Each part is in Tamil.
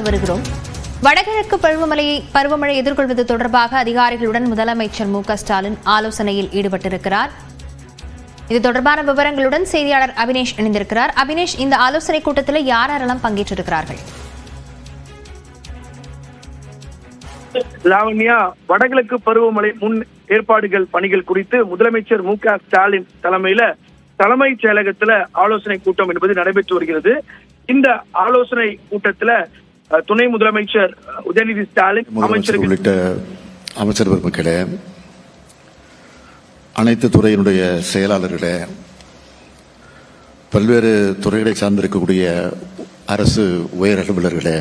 வருகிறோம். வடகிழக்கு பருவமழையை எதிர்கொள்வது தொடர்பாக அதிகாரிகளுடன் முதலமைச்சர் மு.க.ஸ்டாலின் ஆலோசனையில் ஈடுபட்டிருக்கிறார். இது தொடர்பான விவரங்களுடன் செய்தியாளர் அபினேஷ் இணைந்திருக்கிறார். அபினேஷ், இந்த ஆலோசனை கூட்டத்தில் யாரெல்லாம் பங்கேற்றிருக்கிறார்கள்? லாவண்யா, வடகிழக்கு பருவமழை முன் ஏற்பாடுகள் பணிகள் குறித்து முதலமைச்சர் மு.க.ஸ்டாலின் தலைமையில தலைமைச் செயலகத்துல ஆலோசனை கூட்டம் என்பது நடைபெற்று வருகிறது. இந்த ஆலோசனை கூட்டத்துல துணை முதலமைச்சர் உதயநிதி ஸ்டாலின், அமைச்சர்கள் உள்ளிட்ட அமைச்சர் பெருமக்களே, அனைத்து துறையினுடைய செயலாளர்களே, பல்வேறு துறைகளை சார்ந்திருக்கக்கூடிய அரசு உயர் அலுவலர்களே,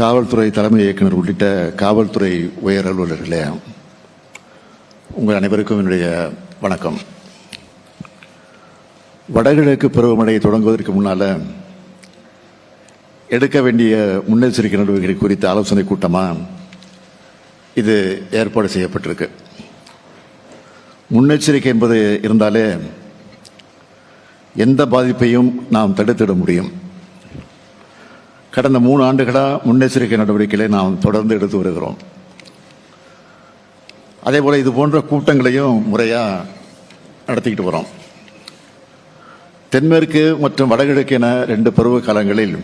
காவல்துறை தலைமை இயக்குநர் உள்ளிட்ட காவல்துறை உயர் அலுவலர்களே, உங்கள் அனைவருக்கும் என்னுடைய வணக்கம். வடகிழக்கு பருவமழை தொடங்குவதற்கு முன்னால எடுக்க வேண்டிய முன்னெச்சரிக்கை நடவடிக்கைகள் குறித்த ஆலோசனை கூட்டமா இது ஏற்பாடு செய்யப்பட்டிருக்கு. முன்னெச்சரிக்கை என்பது இருந்தாலே எந்த பாதிப்பையும் நாம் தடுத்திட முடியும். கடந்த 3 ஆண்டுகளாக முன்னெச்சரிக்கை நடவடிக்கைகளை நாம் தொடர்ந்து எடுத்து வருகிறோம். அதே போல இது போன்ற கூட்டங்களையும் முறையா நடத்திக்கிட்டு வரோம். தென்மேற்கு மற்றும் வடகிழக்கு என 2 பருவ காலங்களில்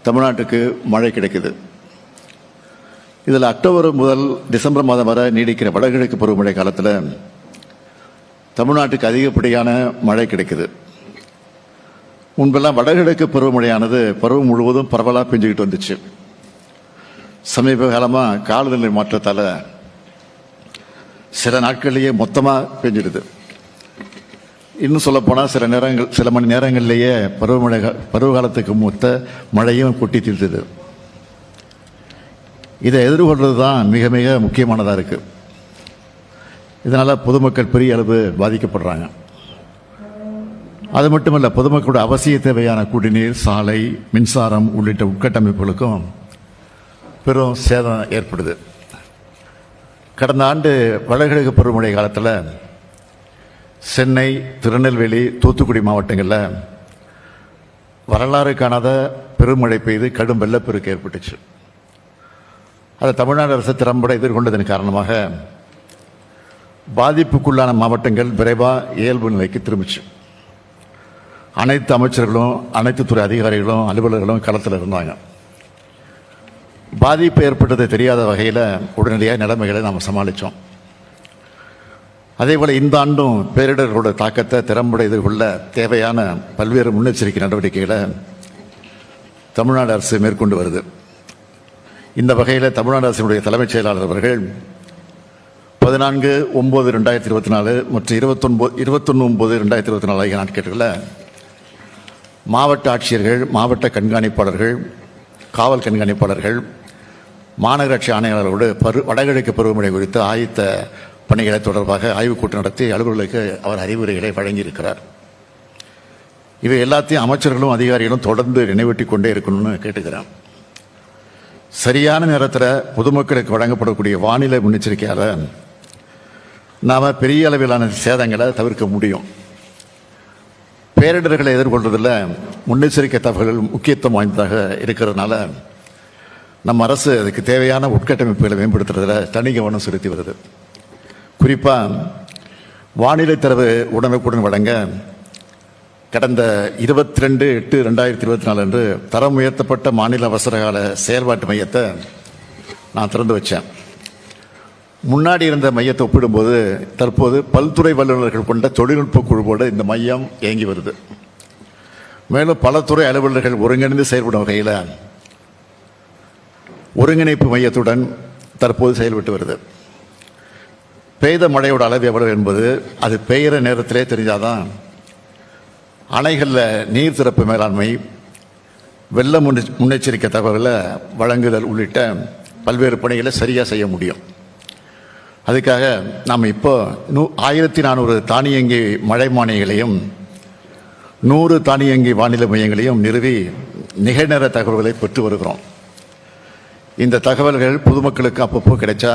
தமிழ்நாட்டுக்கு மழை கிடைக்குது. இதில் அக்டோபர் முதல் டிசம்பர் மாதம் வரை நீடிக்கிற வடகிழக்கு பருவமழை காலத்தில் தமிழ்நாட்டுக்கு அதிகப்படியான மழை கிடைக்குது. முன்பெல்லாம் வடகிழக்கு பருவமழையானது பருவம் முழுவதும் பரவலாக பெஞ்சுக்கிட்டு வந்துச்சு. சமீப காலமாக காலநிலை மாற்றத்தால் சில நாட்கள்லேயே மொத்தமாக பெஞ்சிடுது. இன்னும் சொல்ல போனால் சில மணி நேரங்கள்லேயே பருவகாலத்துக்கு மொத்த மழையும் கொட்டி தீர்த்துது. இதை எதிர்கொள்வது தான் மிக மிக முக்கியமானதாக இருக்கு. இதனால் பொதுமக்கள் பெரிய அளவு பாதிக்கப்படுறாங்க. அது மட்டுமல்ல, பொதுமக்களோட அவசிய தேவையான குடிநீர், சாலை, மின்சாரம் உள்ளிட்ட உட்கட்டமைப்புகளுக்கும் பெரும் சேதம் ஏற்படுது. கடந்த ஆண்டு வடகிழக்கு பருவமழை காலத்தில் சென்னை, திருநெல்வேலி, தூத்துக்குடி மாவட்டங்களில் வரலாறு காணாத பெருமழை பெய்து கடும் வெள்ளப்பெருக்கு ஏற்பட்டுச்சு. அதை தமிழ்நாடு அரசு திறம்பட எதிர்கொண்டதன் காரணமாக பாதிப்புக்குள்ளான மாவட்டங்கள் விரைவாக இயல்பு நிலைக்கு திரும்பிச்சு. அனைத்து அமைச்சர்களும், அனைத்து துறை அதிகாரிகளும், அலுவலர்களும் களத்தில் இருந்தாங்க. பாதிப்பு ஏற்பட்டது தெரியாத வகையில் உடனடியாக நிலைமைகளை நாம் சமாளித்தோம். அதேபோல் இந்த ஆண்டும் பேரிடர்களோட தாக்கத்தை திறம்பட எதிர்கொள்ள தேவையான பல்வேறு முன்னெச்சரிக்கை நடவடிக்கைகளை தமிழ்நாடு அரசு மேற்கொண்டு வருது. இந்த வகையில் தமிழ்நாடு அரசினுடைய தலைமைச் செயலாளர் அவர்கள் 14/9/2024 மற்றும் 21/9/2024 ஆகிய நாட்களில் மாவட்ட ஆட்சியர்கள், மாவட்ட கண்காணிப்பாளர்கள், காவல் கண்காணிப்பாளர்கள், மாநகராட்சி ஆணையாளர்களோடு வடகிழக்கு பருவமழை குறித்து ஆயத்த பணிகளை தொடர்பாக ஆய்வுக் கூட்டம் நடத்தி அலுவலர்களுக்கு அவர் அறிவுரைகளை வழங்கியிருக்கிறார். இவை எல்லாத்தையும் அமைச்சர்களும் அதிகாரிகளும் தொடர்ந்து நினைவூட்டிக் கொண்டே இருக்கணும்னு கேட்டுக்கிறேன். சரியான நேரத்தில் பொதுமக்களுக்கு வழங்கப்படக்கூடிய வானிலை முன்னெச்சரிக்கையால் நாம் பெரிய அளவிலான சேதங்களை தவிர்க்க முடியும். பேரிடர்களை எதிர்கொள்வதில் முன்னெச்சரிக்கை தகவல்கள் முக்கியத்துவம் வாய்ந்ததாக இருக்கிறதுனால நம்ம அரசு அதுக்கு தேவையான உட்கட்டமைப்புகளை மேம்படுத்துறதுல தனி கவனம் செலுத்தி வருது. குறிப்பாக வானிலை தரவு உடனுக்குடன் வழங்க கடந்த 22/8/2024 அன்று தரம் உயர்த்தப்பட்ட மாநில அவசரகால செயல்பாட்டு மையத்தை நான் திறந்து வச்சேன். முன்னாடி இருந்த மையத்தை ஒப்பிடும்போது தற்போது பல்துறை வல்லுநர்கள் கொண்ட தொழில்நுட்ப குழுவோடு இந்த மையம் இயங்கி வருது. மேலும் பல துறை அலுவலர்கள் ஒருங்கிணைந்து செயல்படும் வகையில் ஒருங்கிணைப்பு மையத்துடன் தற்போது செயல்பட்டு வருது. பெய்த மழையோட அளவு எவ்வளவு என்பது அது பெய்கிற நேரத்திலே தெரிஞ்சாதான் அணைகளில் நீர் திறப்பு மேலாண்மை, வெள்ள முன்னெச்சரிக்கை தகவல்களை வழங்குதல் உள்ளிட்ட பல்வேறு பணிகளை சரியாக செய்ய முடியும். அதுக்காக நாம் இப்போ 1400 தானியங்கி மழை மானியங்களையும் 100 தானியங்கி வானிலை மையங்களையும் நிறுவி நிகழ்நேர தகவல்களை பெற்று வருகிறோம். இந்த தகவல்கள் பொதுமக்களுக்கு அப்பப்போ கிடைச்சா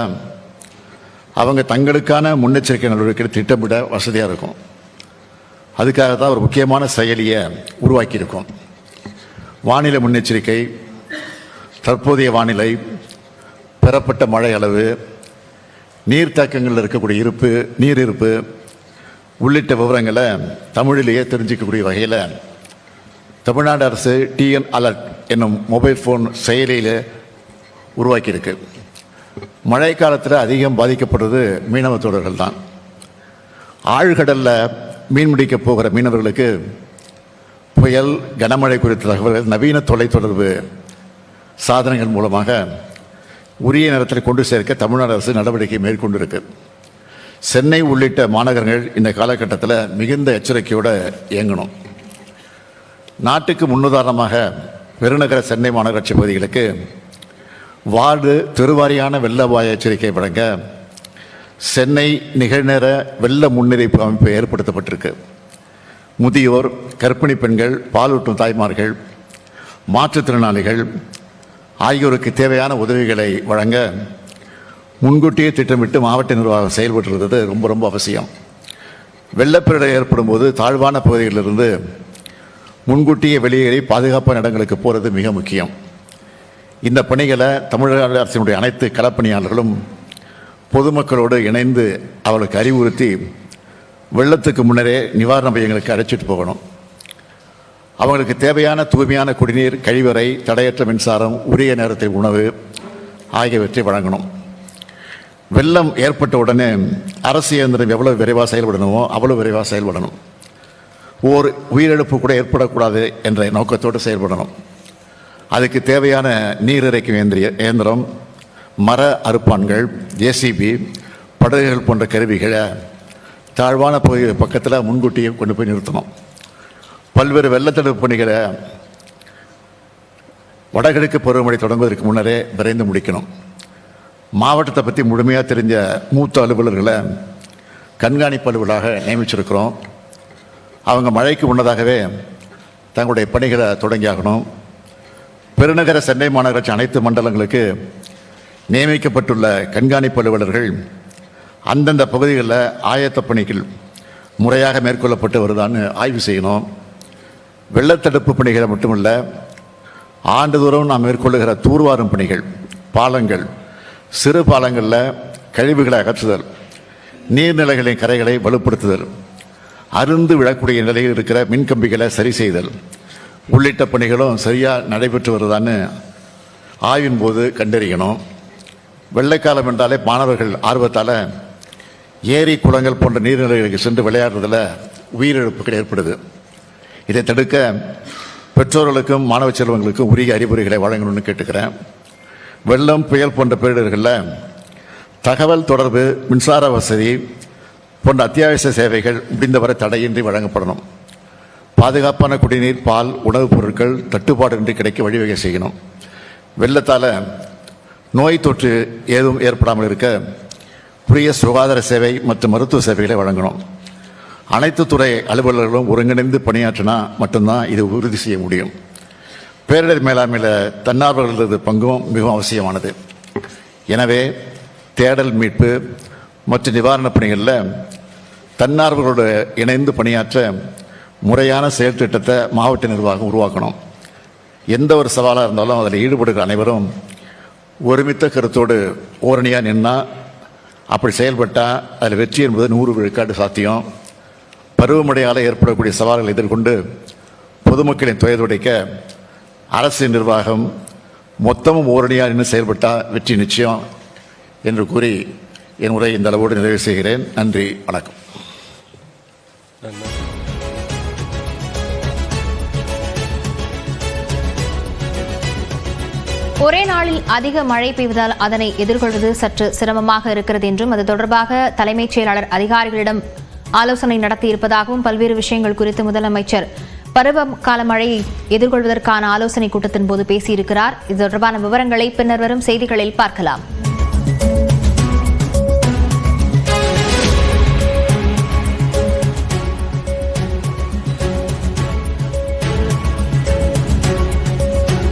அவங்க தங்களுக்கான முன்னெச்சரிக்கை நடவடிக்கைகளை திட்டமிட வசதியாக இருக்கும். அதுக்காக தான் ஒரு முக்கியமான செயலியை உருவாக்கியிருக்கோம். வானிலை முன்னெச்சரிக்கை, தற்போதைய வானிலை, பெறப்பட்ட மழை அளவு, நீர்த்தாக்கங்களில் இருக்கக்கூடிய நீர் இருப்பு உள்ளிட்ட விவரங்களை தமிழிலேயே தெரிஞ்சிக்கக்கூடிய வகையில் தமிழ்நாடு அரசு டிஎன் அலர்ட் என்னும் மொபைல் ஃபோன் செயலியில் உருவாக்கியிருக்கு. மழை காலத்தில் அதிகம் பாதிக்கப்படுறது மீனவ தோழர்கள் தான். ஆழ்கடலில் மீன்பிடிக்க போகிற மீனவர்களுக்கு புயல், கனமழை குறித்த தகவல்கள் நவீன தொலைத்தொடர்பு சாதனங்கள் மூலமாக உரிய நேரத்தில் கொண்டு சேர்க்க தமிழ்நாடு அரசு நடவடிக்கை மேற்கொண்டிருக்கு. சென்னை உள்ளிட்ட மாநகரங்கள் இந்த காலகட்டத்தில் மிகுந்த எச்சரிக்கையோடு இயங்கணும். நாட்டுக்கு முன்னுதாரணமாக பெருநகர சென்னை மாநகராட்சி பகுதிகளுக்கு வார்டு தெருவாரியான வெள்ள அபாய எச்சரிக்கை வழங்க சென்னை நிகழ்நேர வெள்ள முன்னறிவிப்பு அமைப்பு ஏற்படுத்தப்பட்டிருக்கு. முதியோர், கர்ப்பிணி பெண்கள், பாலூட்டும் தாய்மார்கள், மாற்றுத்திறனாளிகள் ஆகியோருக்கு தேவையான உதவிகளை வழங்க முன்கூட்டியே திட்டமிட்டு மாவட்ட நிர்வாகம் செயல்பட்டு ரொம்ப ரொம்ப அவசியம். வெள்ளப்பெருடை ஏற்படும் போது தாழ்வான பகுதிகளிலிருந்து முன்கூட்டியே வெளியேறி பாதுகாப்பான இடங்களுக்கு போகிறது மிக முக்கியம். இந்த பணிகளை தமிழக அரசினுடைய அனைத்து களப்பணியாளர்களும் பொதுமக்களோடு இணைந்து அவர்களுக்கு அறிவுறுத்தி வெள்ளத்துக்கு முன்னரே நிவாரண மையங்களுக்கு அழைச்சிட்டு போகணும். அவங்களுக்கு தேவையான தூய்மையான குடிநீர், கழிவறை, தடையற்ற மின்சாரம், உரிய நேரத்தில் உணவு ஆகியவற்றை வழங்கணும். வெள்ளம் ஏற்பட்ட உடனே அரசு இயந்திரம் எவ்வளவு விரைவாக செயல்படணுமோ அவ்வளவு விரைவாக செயல்படணும். ஓர் உயிரிழப்பு கூட ஏற்படக்கூடாது என்ற நோக்கத்தோடு செயல்படணும். அதுக்கு தேவையான நீர் இறைக்கும் இயந்திரம், மர அறுப்பான்கள், ஜேசிபி, படகுகள் போன்ற கருவிகளை தாழ்வான பகுதி பக்கத்தில் முன்கூட்டியே கொண்டு போய் நிறுத்தணும். பல்வேறு வெள்ளத்தடுப்பு பணிகளை வடகிழக்கு பருவமழை தொடங்குவதற்கு முன்னரே விரைந்து முடிக்கணும். மாவட்டத்தை பற்றி முழுமையாக தெரிஞ்ச மூத்த அலுவலர்களை கண்காணிப்பு அலுவலராக நியமிச்சிருக்கிறோம். அவங்க மழைக்கு முன்னதாகவே தங்களுடைய பணிகளை தொடங்கியாகணும். பெருநகர சென்னை மாநகராட்சி அனைத்து மண்டலங்களுக்கு நியமிக்கப்பட்டுள்ள கண்காணிப்பு அலுவலர்கள் அந்தந்த பகுதிகளில் ஆயத்த பணிகள் முறையாக மேற்கொள்ளப்பட்டு வருதான்னு ஆய்வு செய்யணும். வெள்ளத்தடுப்பு பணிகளை மட்டுமல்ல, ஆண்டுதோறும் நாம் மேற்கொள்ளுகிற தூர்வாரும் பணிகள், பாலங்கள், சிறு பாலங்களில் கழிவுகளை அகற்றுதல், நீர்நிலைகளின் கரைகளை வலுப்படுத்துதல், அருந்து விழக்கூடிய நிலையில் இருக்கிற மின்கம்பிகளை சரி செய்தல் உள்ளிட்ட பணிகளும் சரியாக நடைபெற்று வருதான்னு ஆய்வின் போது கண்டறியணும். வெள்ளைக்காலம் என்றாலே மாணவர்கள் ஆர்வத்தால் ஏரி, குளங்கள் போன்ற நீர்நிலைகளுக்கு சென்று விளையாடுறதில் உயிரிழப்புகள் ஏற்படுது. இதை தடுக்க பெற்றோர்களுக்கும் மாணவ செல்வங்களுக்கும் உரிய அறிவுரைகளை வழங்கணும்னு கேட்டுக்கிறேன். வெள்ளம், புயல் போன்ற பேரிடர்களில் தகவல் தொடர்பு, மின்சார வசதி போன்ற அத்தியாவசிய சேவைகள் முடிந்தவரை தடையின்றி வழங்கப்படணும். பாதுகாப்பான குடிநீர், பால், உணவுப் பொருட்கள் தட்டுப்பாடின்றி கிடைக்க வழிவகை செய்யணும். வெள்ளத்தால் நோய் தொற்று ஏதும் ஏற்படாமல் இருக்க உரிய சுகாதார சேவை மற்றும் மருத்துவ சேவைகளை வழங்கணும். அனைத்து துறை அலுவலர்களும் ஒருங்கிணைந்து பணியாற்றினா மட்டும்தான் இது உறுதி செய்ய முடியும். பேரிடர் மேலாண்மையில் தன்னார்வலர்களது பங்கும் மிகவும் அவசியமானது. எனவே தேடல், மீட்பு மற்றும் நிவாரணப் பணிகளில் தன்னார்வலரோடு இணைந்து பணியாற்ற முறையான செயல் திட்டத்தை மாவட்ட நிர்வாகம் உருவாக்கணும். எந்த ஒரு சவாலாக இருந்தாலும் அதில் ஈடுபடுகிற அனைவரும் ஒருமித்த கருத்தோடு ஓரணியாக நின்னால், அப்படி செயல்பட்டால் அதில் வெற்றி என்பது 100 விழுக்காடு சாத்தியம். பருவமழையால் ஏற்படக்கூடிய சவால்களை எதிர்கொண்டு பொதுமக்களின் துயதுடைக்க அரசு நிர்வாகம் மொத்தமும் ஓரணியாக நின்று செயல்பட்டால் வெற்றி நிச்சயம் என்று கூறி என் உரை இந்த அளவோடு நிறைவு செய்கிறேன். நன்றி, வணக்கம். ஒரே நாளில் அதிக மழை பெய்வதால் அதனை எதிர்கொள்வது சற்று சிரமமாக இருக்கிறது என்றும், அது தொடர்பாக தலைமைச் செயலாளர் அதிகாரிகளிடம் ஆலோசனை நடத்தியிருப்பதாகவும், பல்வேறு விஷயங்கள் குறித்து முதலமைச்சர் பருவகால மழையை எதிர்கொள்வதற்கான ஆலோசனை கூட்டத்தின் போது பேசியிருக்கிறார். இது தொடர்பான விவரங்களை பின்னர் வரும் செய்திகளில் பார்க்கலாம்.